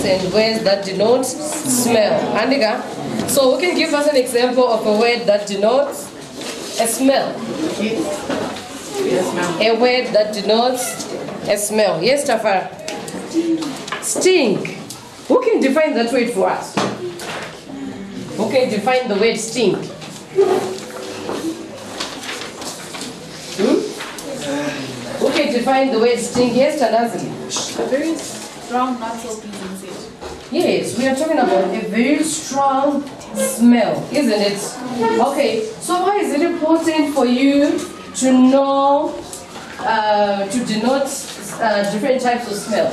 nouns and words that denote smell. Andiga? So who can give us an example of a word that denotes a smell? A word that denotes a smell. Yes, Tafara? Stink. Who can define that word for us? Who can define the word stink? Who can define the word stink? Yes, Tanazi. A very strong, not so pleasing scent. Yes, we are talking about a very strong smell, isn't it? Okay, so why is it important for you to know, to denote different types of smell?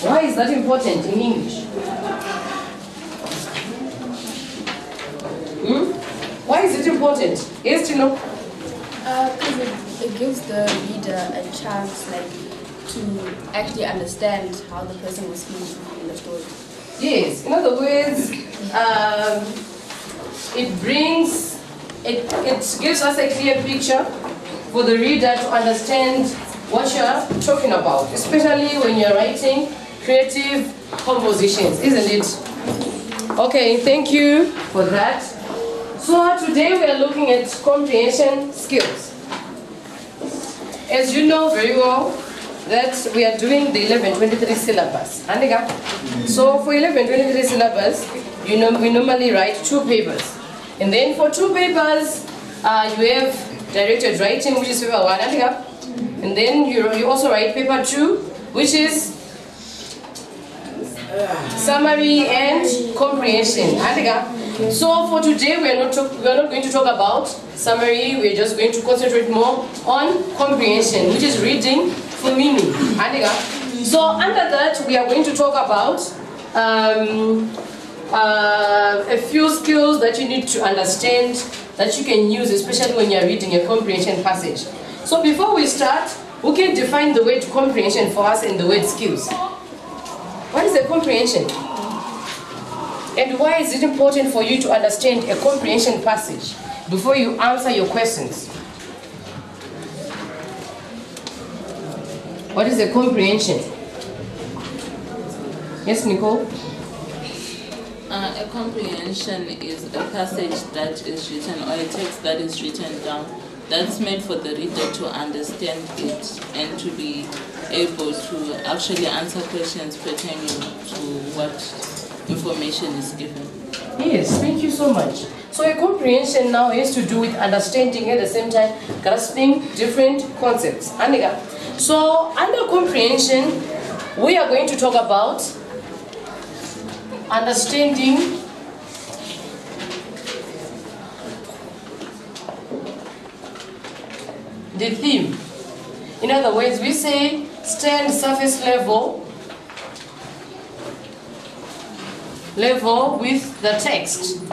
Why is that important in English? Why is it important? Yes, Tino? Because it gives the reader a chance, to actually understand how the person was feeling in the story. Yes, in other words, it gives us a clear picture for the reader to understand what you're talking about, especially when you're writing creative compositions, isn't it? Okay, thank you for that. So today we are looking at comprehension skills. As you know very well, that we are doing the 1123 syllabus. So for 1123 syllabus, we normally write 2 papers. And then for 2 papers, you have directed writing, which is paper 1. And then you also write paper 2, which is summary and comprehension. So for today, we are not going to talk about summary. We are just going to concentrate more on comprehension, which is reading for meaning. So under that, we are going to talk about a few skills that you need to understand that you can use, especially when you are reading a comprehension passage. So before we start, we can define the word comprehension for us and the word skills. What is a comprehension? And why is it important for you to understand a comprehension passage before you answer your questions? What is a comprehension? Yes, Nicole? A comprehension is a passage that is written, or a text that is written down, that's made for the reader to understand it and to be able to actually answer questions pertaining to what information is given. Yes, thank you so much. So a comprehension now has to do with understanding, at the same time grasping different concepts. So under comprehension, we are going to talk about understanding the theme. In other words, we say stand surface level with the text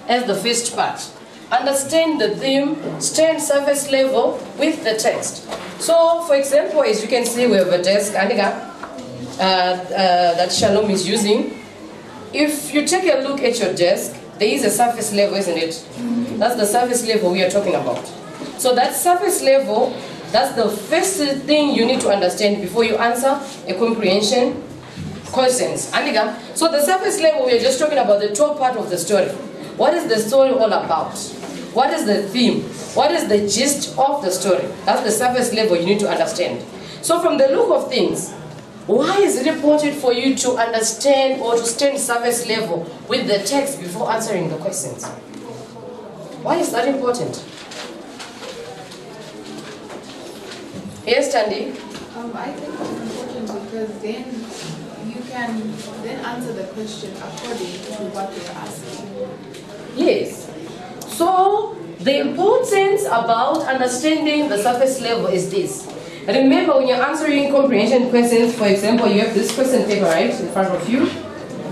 as the first part. Understand the theme, stand surface level with the text. So, for example, as you can see, we have a desk that Shalom is using. If you take a look at your desk, there is a surface level, isn't it? That's the surface level we are talking about. So that surface level, that's the first thing you need to understand before you answer a comprehension questions. So the surface level, we are just talking about the top part of the story. What is the story all about? What is the theme? What is the gist of the story? That's the surface level you need to understand. So from the look of things, why is it important for you to understand or to stand surface level with the text before answering the questions? Why is that important? Yes, Tandy? I think it's important because then you can then answer the question according to what they're asking. Yes. So the importance about understanding the surface level is this. Remember, when you're answering comprehension questions, for example, you have this question paper right in front of you.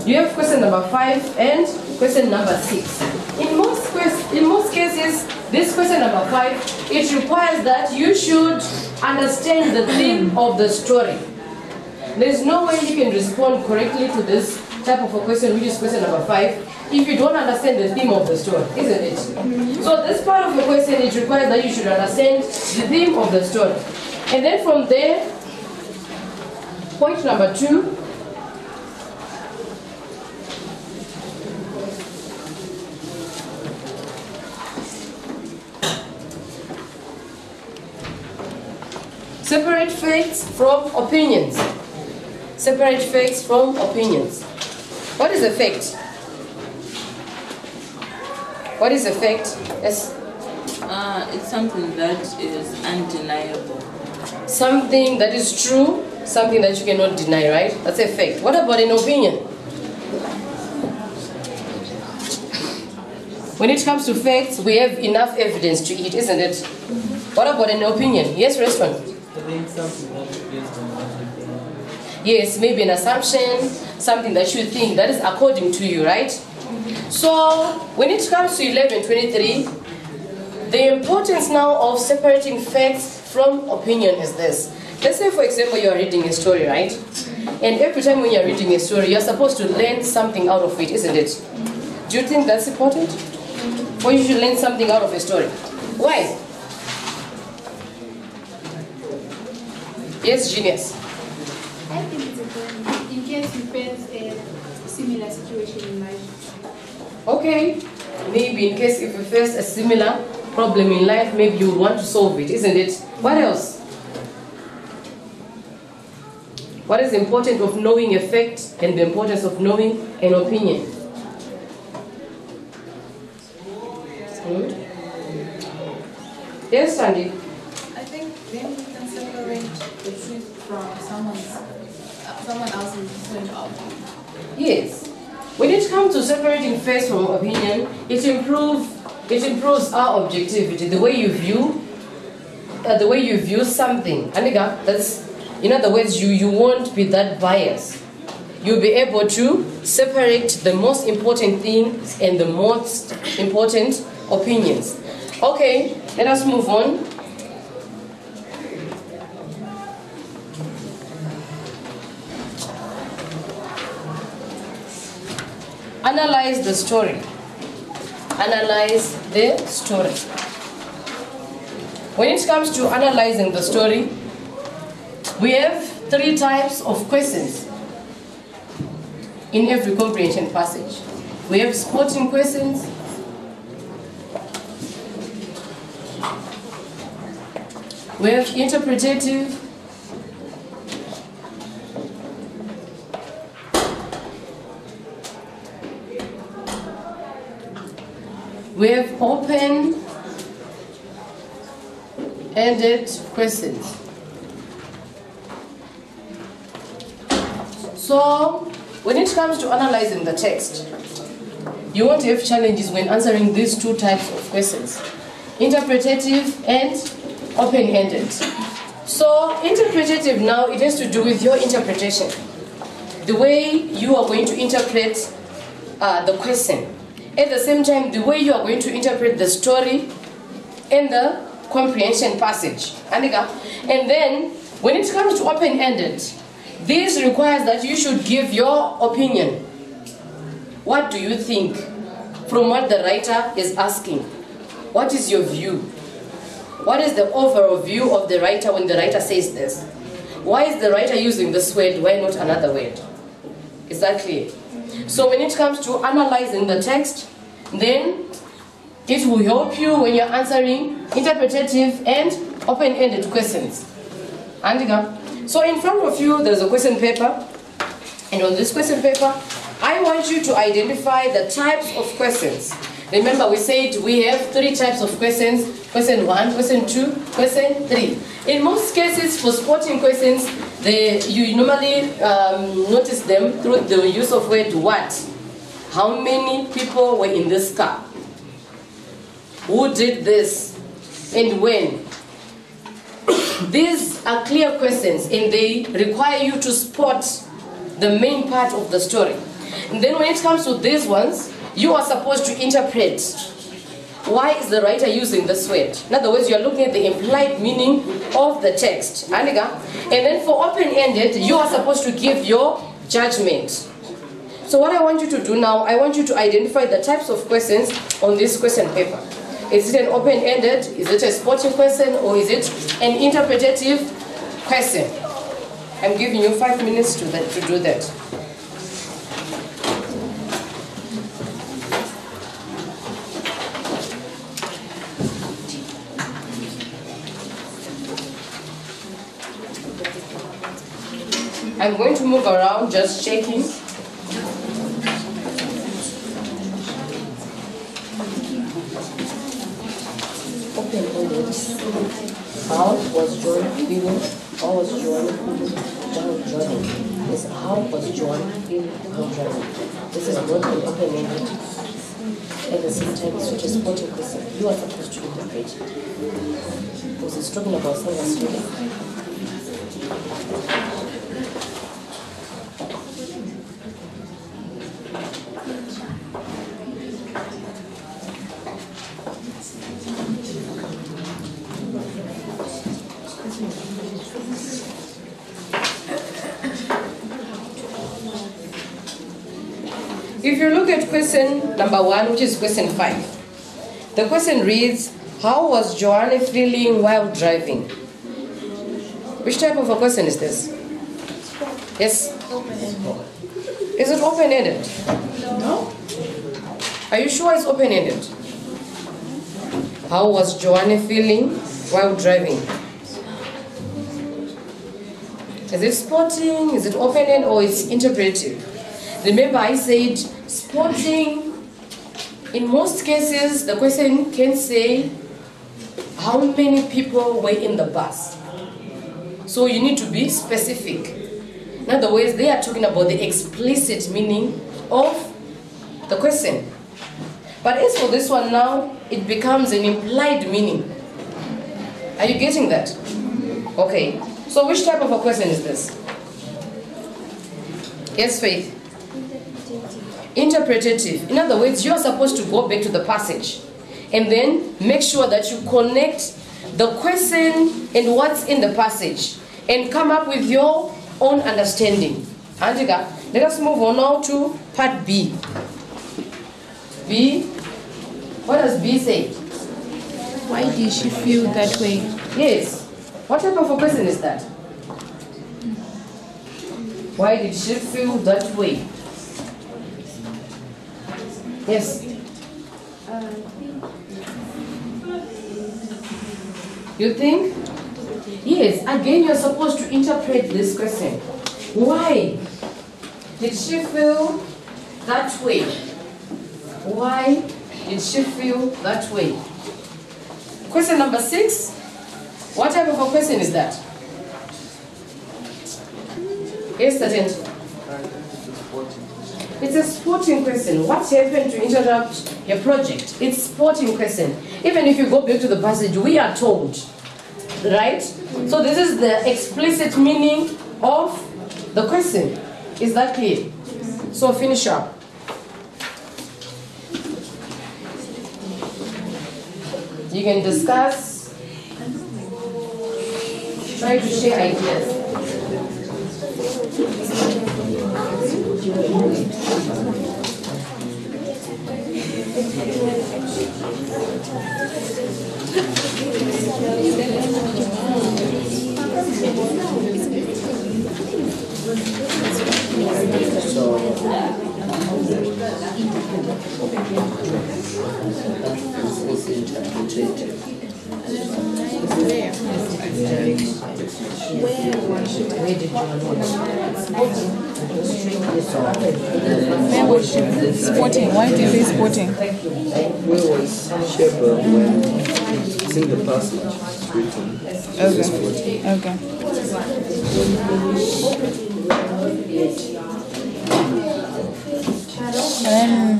You have question number 5 and question number 6. In most cases, this question number 5, it requires that you should understand the theme of the story. There's no way you can respond correctly to this type of a question, which is question number 5, if you don't understand the theme of the story, isn't it? So this part of the question, it requires that you should understand the theme of the story. And then from there, Point number 2. Separate facts from opinions. Separate facts from opinions. What is a fact? What is a fact? Yes. It's something that is undeniable. Something that is true, something that you cannot deny, right? That's a fact. What about an opinion? When it comes to facts, we have enough evidence to it, isn't it? What about an opinion? Yes, restaurant? I think something that is based on what you think. Yes, maybe an assumption, something that you think that is according to you, right? So, when it comes to 1123, the importance now of separating facts from opinion is this. Let's say, for example, you are reading a story, right? And every time when you are reading a story, you are supposed to learn something out of it, isn't it? Do you think that's important? Or you should learn something out of a story? Why? Yes, Genius. I think it's important in case you face a similar situation in life. Okay. Maybe in case if you face a similar problem in life, maybe you want to solve it, isn't it? What else? What is the importance of knowing a fact and the importance of knowing an opinion? Yes, Sandy? I think then we can separate the truth from someone else's point of view. Yes. When it comes to separating facts from opinion, it improves our objectivity, the way you view something. Anika, that's, in other words, you won't be that biased. You'll be able to separate the most important things and the most important opinions. Okay, let us move on. Analyze the story. Analyze the story. When it comes to analyzing the story, we have 3 types of questions in every comprehension passage. We have supporting questions, we have interpretative, we have open-ended questions. So, when it comes to analyzing the text, you won't have challenges when answering these 2 types of questions: interpretative and open-ended. So, interpretative now, it has to do with your interpretation, the way you are going to interpret the question. At the same time, the way you are going to interpret the story and the comprehension passage. And then, when it comes to open-ended, this requires that you should give your opinion. What do you think from what the writer is asking? What is your view? What is the overall view of the writer when the writer says this? Why is the writer using this word? Why not another word? Is that clear? So when it comes to analyzing the text, then it will help you when you're answering interpretative and open-ended questions. So in front of you, there's a question paper. And on this question paper, I want you to identify the types of questions. Remember, we said we have 3 types of questions: question 1, question 2, question 3. In most cases, for supporting questions, you normally notice them through the use of word what. How many people were in this car? Who did this? And when? These are clear questions and they require you to spot the main part of the story. And then when it comes to these ones, you are supposed to interpret. Why is the writer using this word? In other words, you are looking at the implied meaning of the text. And then for open-ended, you are supposed to give your judgment. So what I want you to do now, I want you to identify the types of questions on this question paper. Is it an open-ended, is it a supporting question, or is it an interpretative question? I'm giving you 5 minutes to do that. I'm going to move around, just checking. Open-ended. How was John feeling? How was John feeling while driving? This how was John feeling while driving? This is not an open-ended. At the same time, it's a sporting question. You are supposed to interpret it. Because it's talking about someone's feeling. If you look at question number 1, which is question 5, the question reads, how was Joanne feeling while driving? Which type of a question is this? Yes? Is it open-ended? No. Are you sure it's open-ended? How was Joanne feeling while driving? Is it sporting, is it open-ended, or it's interpretive? Remember I said sporting, in most cases the question can say how many people were in the bus. So you need to be specific. In other words, they are talking about the explicit meaning of the question. But as for this one now, it becomes an implied meaning. Are you getting that? Okay. So which type of a question is this? Yes, Faith? Interpretative. In other words, you are supposed to go back to the passage and then make sure that you connect the question and what's in the passage and come up with your own understanding. Antika, let us move on now to part B. B, what does B say? Why did she feel that way? Yes. What type of a question is that? Why did she feel that way? Yes. You think? Yes. Again, you're supposed to interpret this question. Why did she feel that way? Why did she feel that way? Question number 6. What type of a question is that? Yes, Sergeant. It's a sporting question. What happened to interrupt your project? It's sporting question. Even if you go back to the passage, we are told, right? So this is the explicit meaning of the question. Is that clear? So finish up. You can discuss, try to share ideas. Sporting. Why do you say sporting? Where was Shepard when it's in the passage? It's written. Okay. And then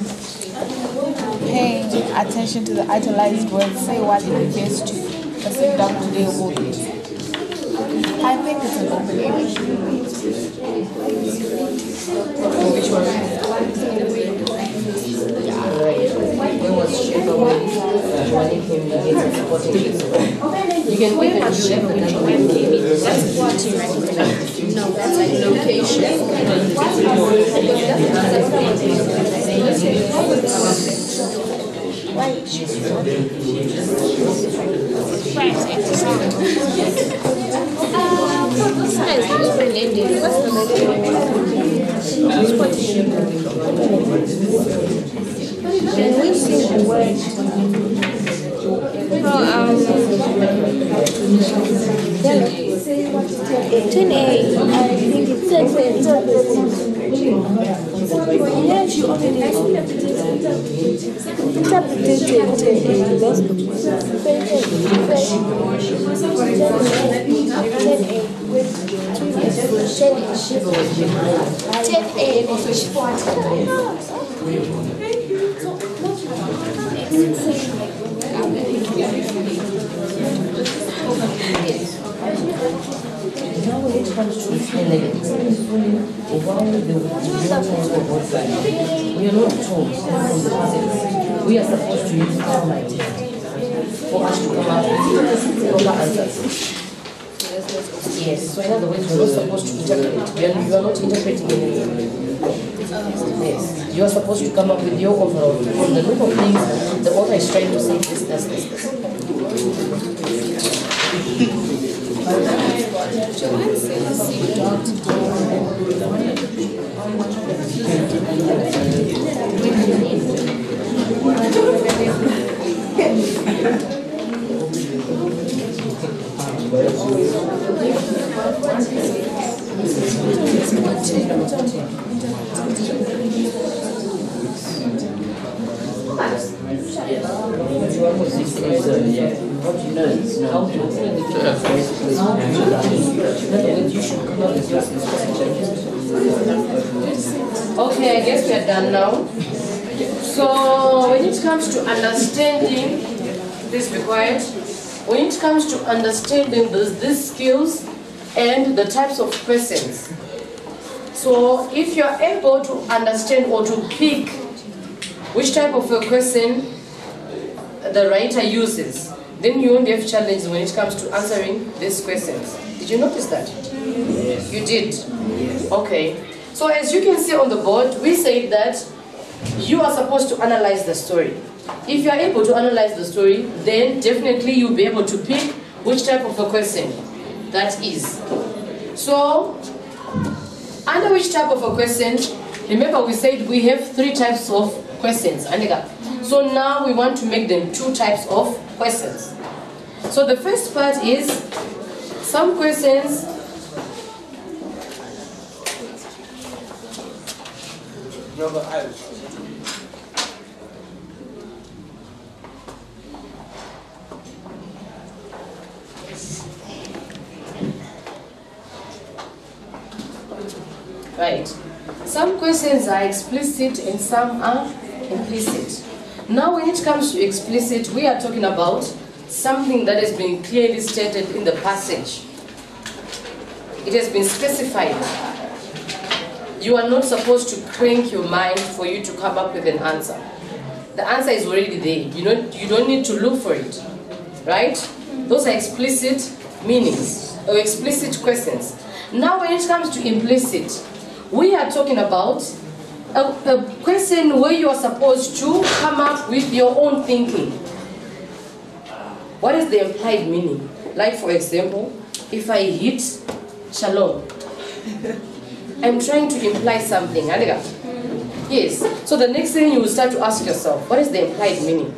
paying attention to the italized words, say what it refers to. The sit down today will be. I think it's an open area. Which one? When was Sheba when he came against supporting you can even do everything. That's watching right? No, that's like location. This is open-ended. 10A, I think it's 10A. Yeah, she already interpreted Now when it comes to elements, while the we are not told from the passage, we are supposed to use our mind for us to come up with proper answers. Yes, so in other words, we're not supposed to interpret. You are not interpreting anything. Yes, you are supposed to come up with your overall. From the group of things, the author is trying to say this. Okay, I guess we are done now. So when it comes to understanding, please be quiet. When it comes to understanding these skills and the types of questions. So if you are able to understand or to pick which type of a question the writer uses, then you won't have challenges when it comes to answering these questions. Did you notice that? Yes. You did? Okay. So as you can see on the board, we say that you are supposed to analyze the story. If you are able to analyze the story, then definitely you'll be able to pick which type of a question that is. So, under which type of a question, remember we said we have 3 types of questions. So now we want to make them 2 types of questions. So the first part is some questions right. Some questions are explicit and some are implicit. Now when it comes to explicit, we are talking about something that has been clearly stated in the passage. It has been specified. You are not supposed to crank your mind for you to come up with an answer. The answer is already there. You don't need to look for it. Right? Those are explicit meanings or explicit questions. Now when it comes to implicit, we are talking about a question where you are supposed to come up with your own thinking. What is the implied meaning? Like for example, if I hit shalom, I'm trying to imply something. Yes. So the next thing you will start to ask yourself, what is the implied meaning?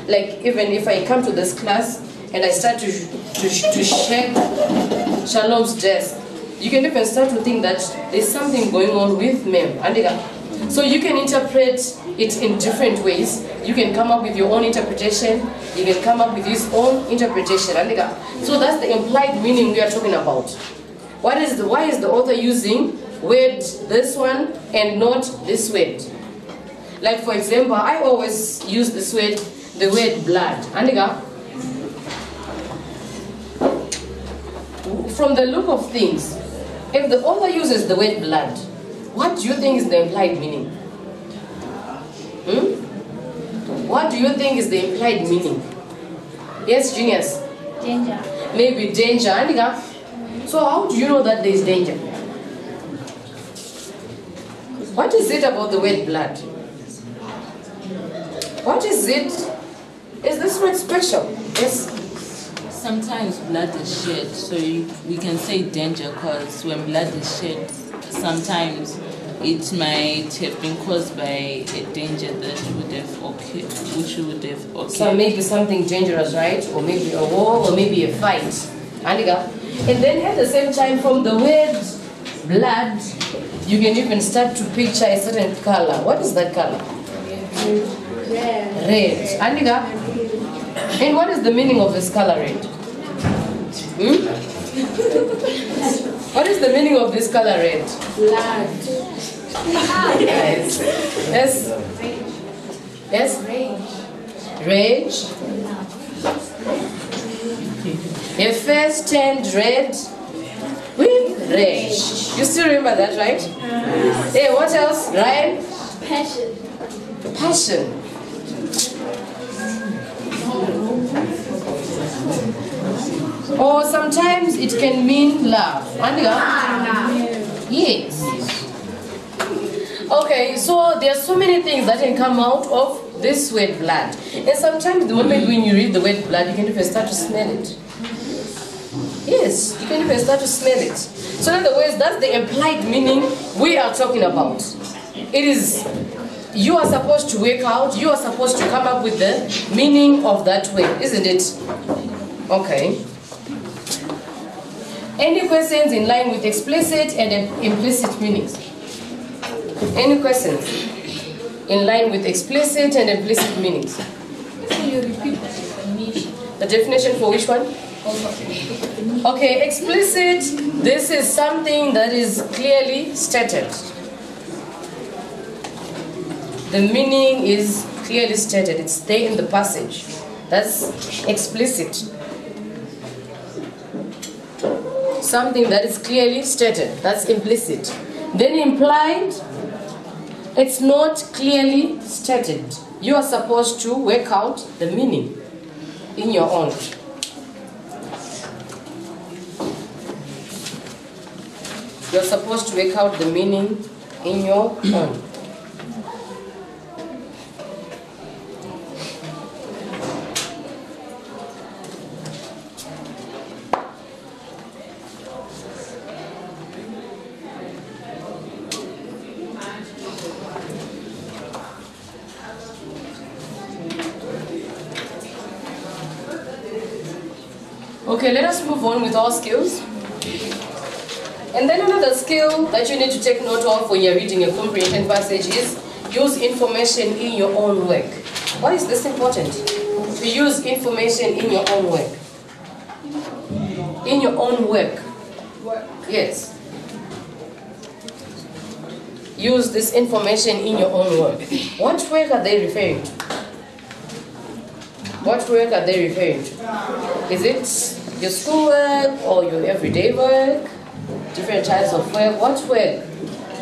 Like even if I come to this class and I start to shake Shalom's desk, you can even start to think that there's something going on with Mem. So you can interpret it in different ways. You can come up with your own interpretation. You can come up with his own interpretation. So that's the implied meaning we are talking about. Why is the author using word this one and not this word? Like for example, I always use this word, the word blood. From the look of things, if the author uses the word blood, what do you think is the implied meaning? What do you think is the implied meaning? Yes, genius? Danger. Maybe danger. So how do you know that there is danger? What is it about the word blood? What is it? Is this word special? Yes. Sometimes blood is shed, so we can say danger because when blood is shed, sometimes it might have been caused by a danger that would have occurred, So maybe something dangerous, right? Or maybe a war, or maybe a fight. And then at the same time, from the word blood, you can even start to picture a certain color. What is that color? Red. Andika? And what is the meaning of this color red? What is the meaning of this color red? Blood. Yes. Yes? Rage. Your face turned red with rage. You still remember that, right? Hey, what else? Ryan? Passion. Passion. Or sometimes it can mean love. Andika? Yes. Okay, so there are so many things that can come out of this word blood. And sometimes the moment when you read the word blood, you can even start to smell it. Yes, you can even start to smell it. So in other words, that's the implied meaning we are talking about. It is, you are supposed to work out, you are supposed to come up with the meaning of that word, isn't it? Okay. Any questions in line with explicit and implicit meanings? Any questions in line with explicit and implicit meanings? Can you repeat the definition? The definition for which one? Okay, explicit, this is something that is clearly stated. The meaning is clearly stated, it's there in the passage. That's explicit. Something that is clearly stated, that's implicit. Then implied, it's not clearly stated. You are supposed to work out the meaning in your own. You're supposed to work out the meaning in your own. Okay, let us move on with our skills. And then another skill that you need to take note of when you're reading a comprehension passage is use information in your own work. Why is this important? To use information in your own work. In your own work. Yes. Use this information in your own work. What work are they referring to? What work are they referring to? Is it your schoolwork or your everyday work? Different types of work. What work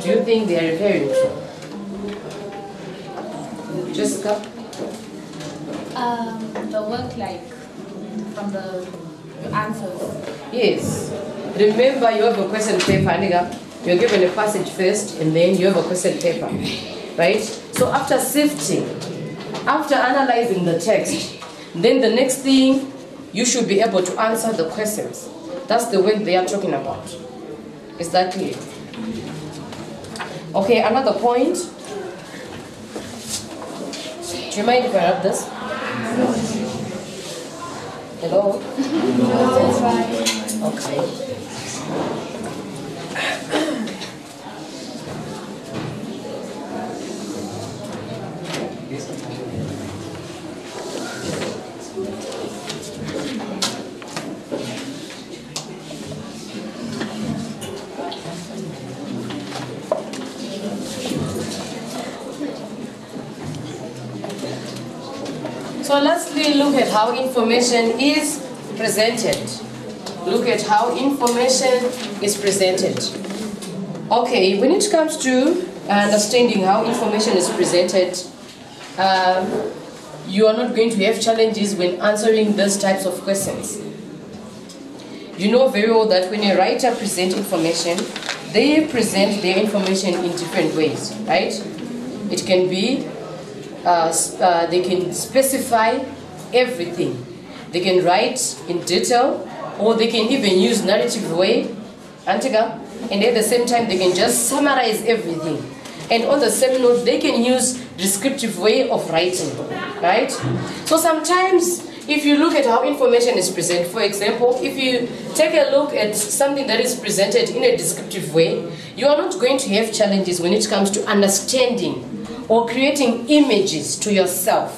do you think they are referring to? Jessica? The work like from the answers. Yes. Remember, you have a question paper, Aniga. You're given a passage first, and then you have a question paper, right? So after sifting, after analyzing the text, then the next thing, you should be able to answer the questions. That's the work they are talking about. Is that clear? Okay, another point. Do you mind if I wrap this? Hello? Okay. So lastly, look at how information is presented. Look at how information is presented. Okay, when it comes to understanding how information is presented, you are not going to have challenges when answering those types of questions. You know very well that when a writer presents information, they present their information in different ways, right? It can be they can specify everything. They can write in detail, or they can even use narrative way, and at the same time they can just summarize everything. And on the same note, they can use descriptive way of writing, right? So sometimes if you look at how information is presented, for example, if you take a look at something that is presented in a descriptive way, you are not going to have challenges when it comes to understanding or creating images to yourself.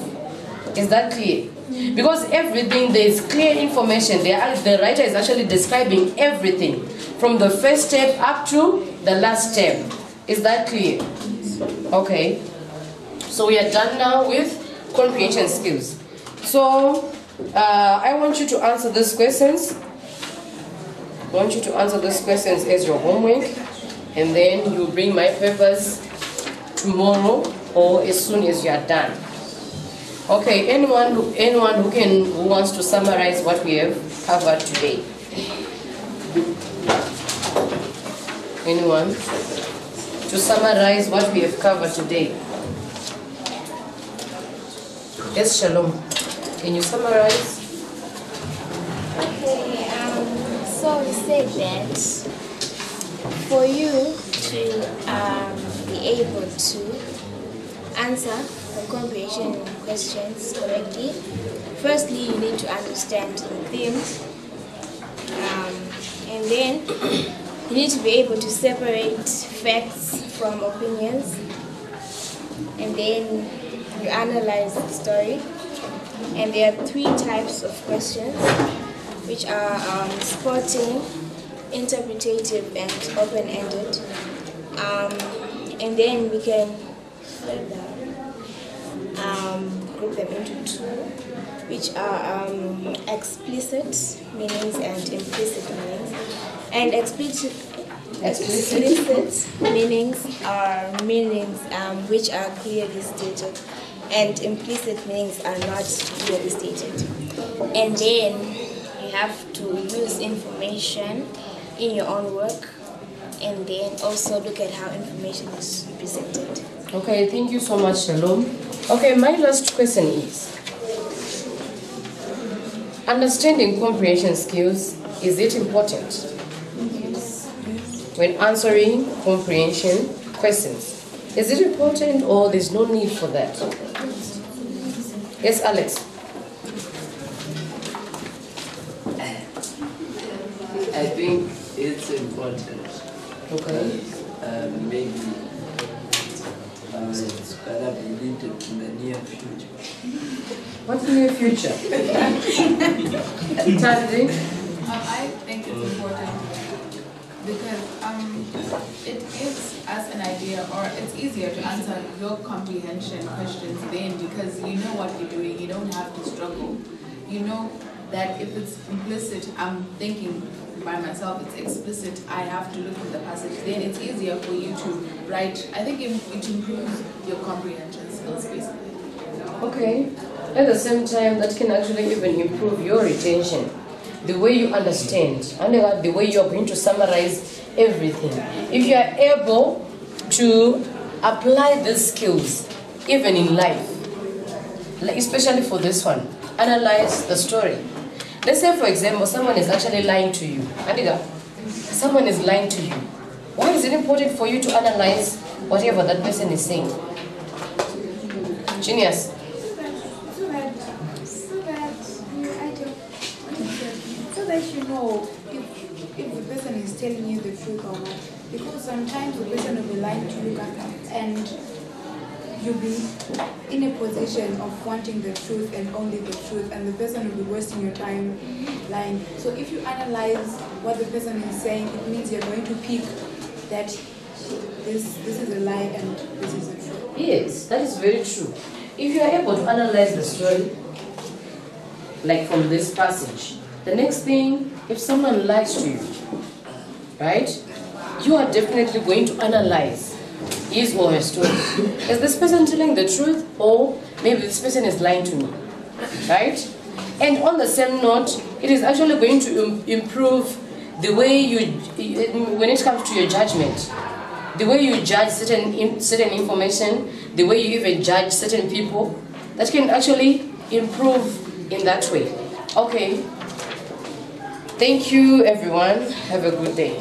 Is that clear? Because everything, there is clear information. The writer is actually describing everything from the first step up to the last step. Is that clear? Okay. So we are done now with comprehension skills. So I want you to answer these questions. I want you to answer these questions as your homework, and then you bring my papers tomorrow or as soon as you are done. Okay, anyone who wants to summarize what we have covered today? Anyone? To summarize what we have covered today. Yes, Shalom. Can you summarize? Okay, so we said that for you to be able to answer the comprehension questions correctly, firstly you need to understand the themes, and then you need to be able to separate facts from opinions, and then you analyze the story. And there are 3 types of questions, which are sporting, interpretative, and open-ended. And then we can group them into 2, which are explicit meanings and implicit meanings. And explicit meanings are meanings which are clearly stated, and implicit meanings are not clearly stated. And then you have to use information in your own work, and then also look at how information is presented. Okay, thank you so much, Shalom. Okay, my last question is, understanding comprehension skills, is it important? Yes. When answering comprehension questions? Is it important or there's no need for that? Yes, Alex? I think it's important. Okay. Maybe it's gonna be needed in the near future. What's near future? Tandy? I think it's important because it gives us an idea, or it's easier to answer your comprehension questions then, because you know what you're doing, you don't have to struggle. You know that if it's implicit, I'm thinking by myself, it's explicit, I have to look at the passage, then it's easier for you to write. I think it improves your comprehension skills basically. Okay. At the same time, that can actually even improve your retention. The way you understand, and the way you're going to summarize everything. If you are able to apply these skills, even in life, especially for this one, analyze the story. Let's say, for example, someone is actually lying to you. Adiga, someone is lying to you. Why is it important for you to analyze whatever that person is saying? Genius. So that you know if the person is telling you the truth or not. Because sometimes the person will be lying to you and you'll be in a position of wanting the truth and only the truth, and the person will be wasting your time lying. So if you analyze what the person is saying, it means you're going to pick that this is a lie and this is the truth. Yes, that is very true. If you are able to analyze the story, like from this passage, the next thing, if someone lies to you, right, you are definitely going to analyze his or her story. Is this person telling the truth, or maybe this person is lying to me, right? And on the same note, it is actually going to improve the way you, when it comes to your judgment, the way you judge certain information, the way you even judge certain people, that can actually improve in that way. Okay. Thank you, everyone. Have a good day.